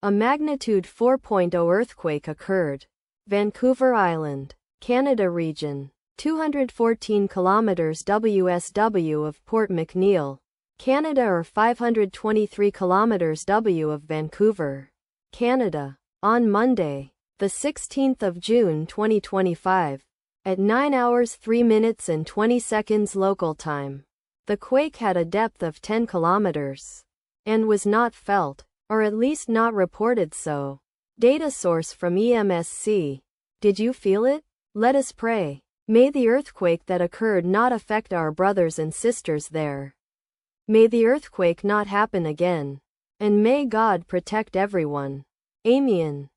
A magnitude 4.0 earthquake occurred. Vancouver Island, Canada region. 214 kilometers WSW of Port McNeill, Canada, or 523 kilometers W of Vancouver, Canada. On Monday, the 16th of June 2025, at 9 hours 3 minutes and 20 seconds local time, the quake had a depth of 10 kilometers and was not felt, or at least not reported so. Data source from EMSC. Did you feel it? Let us pray. May the earthquake that occurred not affect our brothers and sisters there. May the earthquake not happen again. And may God protect everyone. Amen.